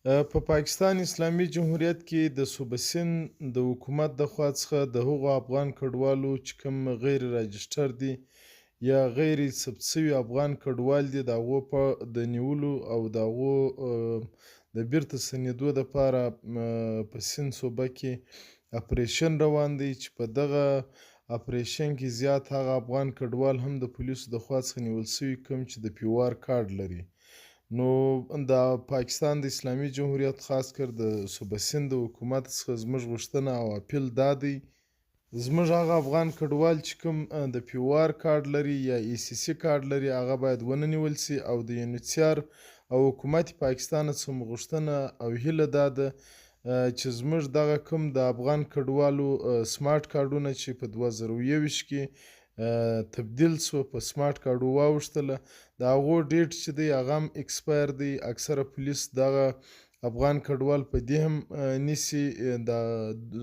په پاکستان اسلامي جمهوریت کې د صوبه سند د حکومت د خوا څخه د هغو افغان کډوالو چې کوم غیر راجسټر دي یا غیر ثبت سوي افغان کډوال دي د هغو په د نیولو او د هغو د بیرته ستنېدو دپاره په سند صوبه کې اپریشن روان دی چې په دغه اپریشن کې زیات هغه افغان کډوال هم د پولیسو د خوا څخه نیول سوي کوم چې د پیوار کارډ لري. نو د پاکستان د اسلامي جمهوریت خاص کر د صوبه سند د حکومت څخه زموږ غوښتنه او اپیل دا دی، زموږ هغه افغان کډوال چې کوم د پیوار کارډ لري یا ای سی سی کارډ لري هغه باید ونه نیول سي او د یونیسیار او حکومت پاکستان څخه مو غوښتنه او هیله دا ده چې زموږ دغه کوم د افغان کډوالو سمارټ کارډونه چې په 2021 کې تبدیل سو په سمارټ کارډو واوښتله د هغو ډیټ چې دی هغه هم اکسپایر دی. اکثره پولیس دغه افغان کډوال په دې هم نیسي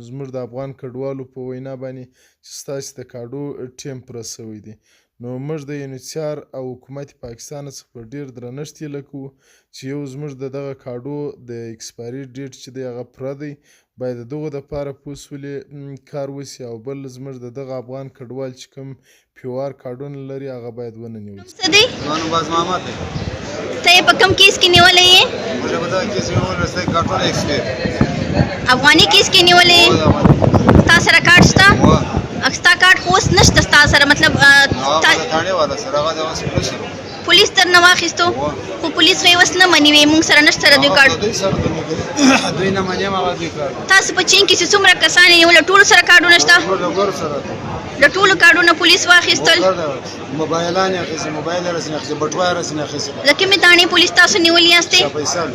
زموږ د افغان کډوالو په وینا باندې چې ستاسې د کاډو ټیم پوره سوی دی. نو موږ د یونیسیار او حکومت پاکستان څخه په ډېر درنښت هیله کوو چې یو زموږ د دغه کاډو د اکسپایري ډیټ چې دی هغه پوره دی، باید د دغو دپاره په اصولي کار وسي او بل زموږ د دغه افغان کډوال چې کوم پیوار کارډونه لري هغه باید ونه نیول سي. زما نوم باز محمد دی. ته یې په کوم کیس کې نیولی یې؟ موږ په دغه کیس کې نیولی ستا کارټونه ایکسپایر. افغاني کیس کې نیولی یې؟ ستا سره کارډ شته؟ ستا کارډ خو اوس نشته ستا سره، مطلب هغه د تاڼې والا سره هغه د اوس پولیس پولیس درنه واخیستو خو پولیس خو یې اوس نه مني، وایي موږ سره نشته سره دوی کارډ. دوی سره دوی نه مني هغه دوی کار. تاسو په چین کې چې څومره کسان یې نیولي ټولو سره کارډونه شته؟ ټولو سره د ټولو کارډونه پولیس واخیستل؟ موبایلان یې اخیستي، موبایل یې رسنې اخیستي، بټوه یې رسنې اخیستي. د کومې تاڼې پولیس تاسو نیولي یاستئ؟ فیصل